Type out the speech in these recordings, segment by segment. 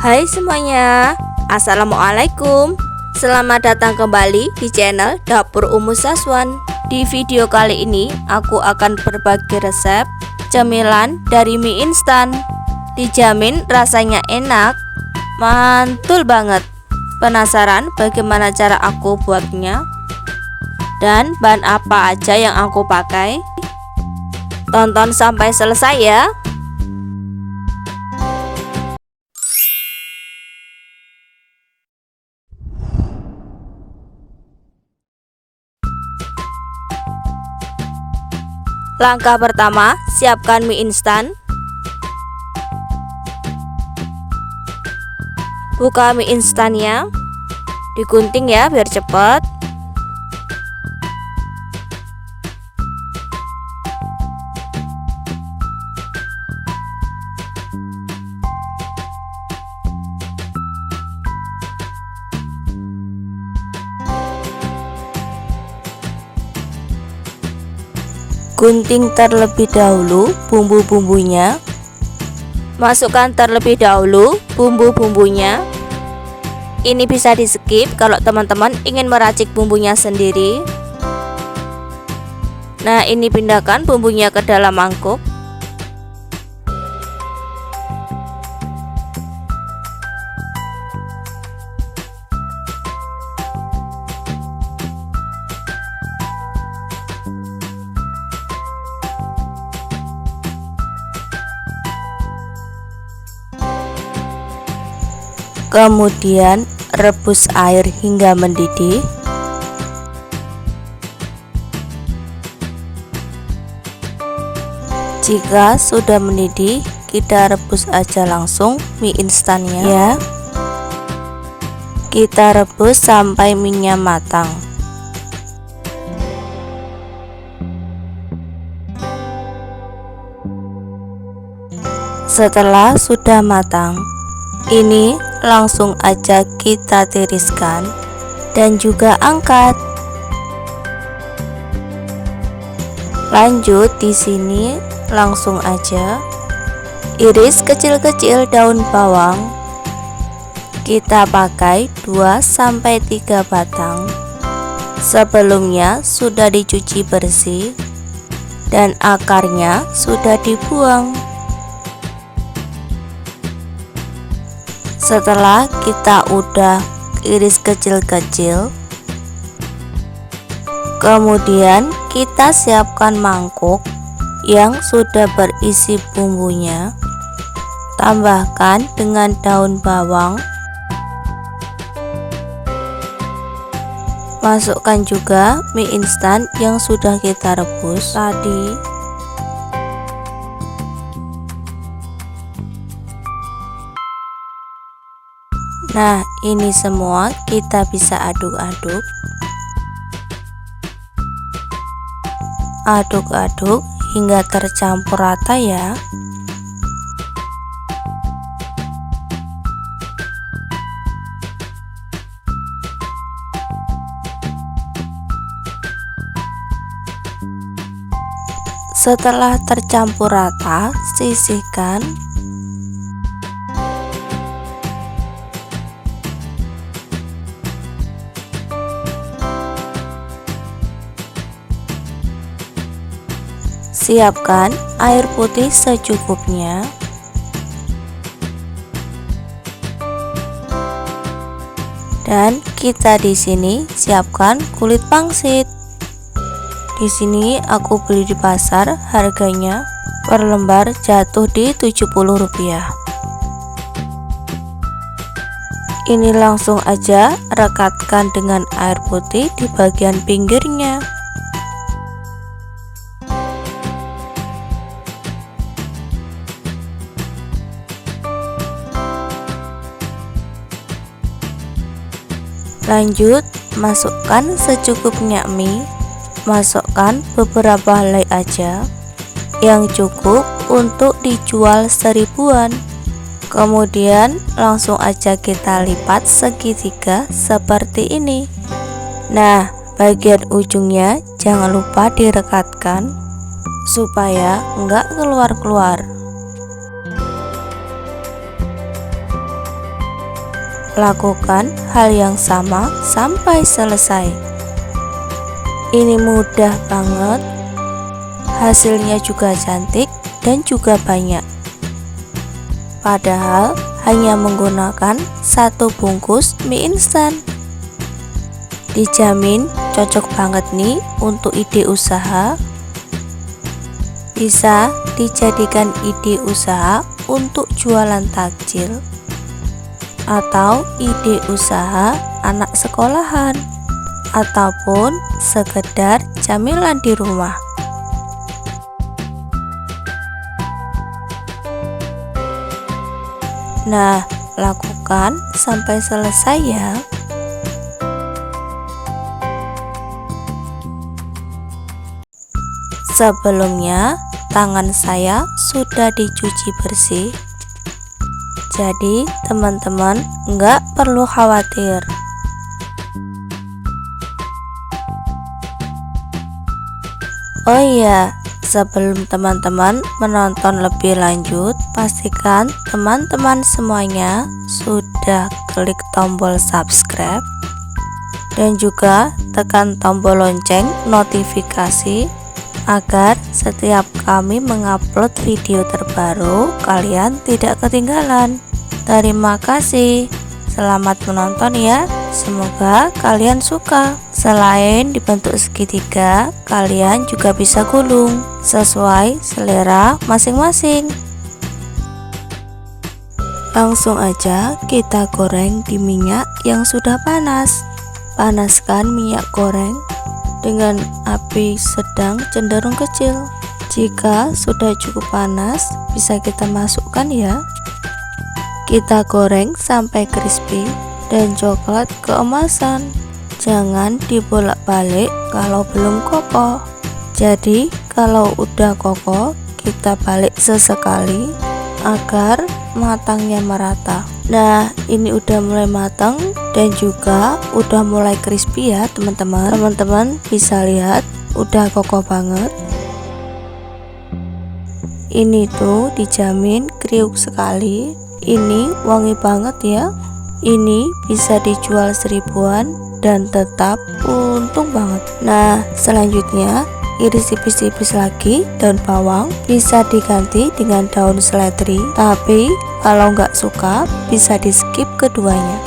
Hai semuanya, Assalamualaikum. Selamat datang kembali di channel Dapur Umu Saswan. Di video kali ini aku akan berbagi resep cemilan dari mie instan. Dijamin rasanya enak, mantul banget. Penasaran bagaimana cara aku buatnya? Dan bahan apa aja yang aku pakai? Tonton sampai selesai ya. Langkah pertama, siapkan mie instan. Buka mie instannya, digunting ya biar cepat. Gunting terlebih dahulu bumbu-bumbunya. Masukkan terlebih dahulu bumbu-bumbunya. Ini bisa di skip kalau teman-teman ingin meracik bumbunya sendiri. Nah, ini pindahkan bumbunya ke dalam mangkuk. Kemudian rebus air hingga mendidih. Jika sudah mendidih, kita rebus aja langsung mie instannya ya. Kita rebus sampai mie-nya matang. Setelah sudah matang, ini langsung aja kita tiriskan dan juga angkat. Lanjut di sini langsung aja iris kecil-kecil daun bawang. Kita pakai 2-3 batang. Sebelumnya sudah dicuci bersih dan akarnya sudah dibuang. Setelah kita udah iris kecil-kecil, kemudian kita siapkan mangkuk yang sudah berisi bumbunya. Tambahkan dengan daun bawang. Masukkan juga mie instan yang sudah kita rebus tadi. Nah, ini semua kita bisa aduk-aduk. Aduk-aduk hingga tercampur rata ya. Setelah tercampur rata, sisihkan. Siapkan air putih secukupnya. Dan kita di sini siapkan kulit pangsit. Di sini aku beli di pasar, harganya per lembar jatuh di Rp70. Ini langsung aja rekatkan dengan air putih di bagian pinggirnya. Lanjut, masukkan secukupnya mie. Masukkan beberapa helai aja, yang cukup untuk dijual 1000-an. Kemudian langsung aja kita lipat segitiga seperti ini. Nah, bagian ujungnya jangan lupa direkatkan supaya enggak keluar-keluar. Lakukan hal yang sama sampai selesai. Ini mudah banget, hasilnya juga cantik dan juga banyak. Padahal hanya menggunakan 1 bungkus mie instan. Dijamin cocok banget nih untuk ide usaha. Bisa dijadikan ide usaha untuk jualan takjil atau ide usaha anak sekolahan ataupun sekedar camilan di rumah. Nah, lakukan sampai selesai ya. Sebelumnya, tangan saya sudah dicuci bersih. Jadi, teman-teman nggak perlu khawatir. Oh iya, sebelum teman-teman menonton lebih lanjut, pastikan teman-teman semuanya sudah klik tombol subscribe dan juga tekan tombol lonceng notifikasi agar setiap kami mengupload video terbaru kalian tidak ketinggalan. Terima kasih. Selamat menonton ya. Semoga kalian suka. Selain dibentuk segitiga, kalian juga bisa gulung sesuai selera masing-masing. Langsung aja kita goreng di minyak yang sudah panas. Panaskan minyak goreng dengan api sedang cenderung kecil. Jika sudah cukup panas, bisa kita masukkan ya. Kita goreng sampai crispy dan coklat keemasan. Jangan dibolak-balik kalau belum kokoh. Jadi kalau udah kokoh, kita balik sesekali agar matangnya merata. Nah, ini udah mulai matang dan juga udah mulai crispy ya teman-teman. Teman-teman bisa lihat udah kokoh banget. Ini tuh dijamin kriuk sekali. Ini wangi banget ya. Ini bisa dijual 1000-an dan tetap untung banget. Nah, selanjutnya iris tipis-tipis lagi daun bawang, bisa diganti dengan daun seledri, tapi kalau nggak suka bisa di skip keduanya.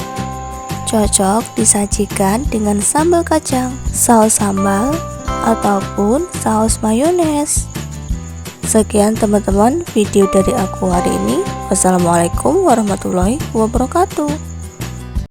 Cocok disajikan dengan sambal kacang, saus sambal, ataupun saus mayones. Sekian teman-teman video dari aku hari ini. Wassalamualaikum warahmatullahi wabarakatuh.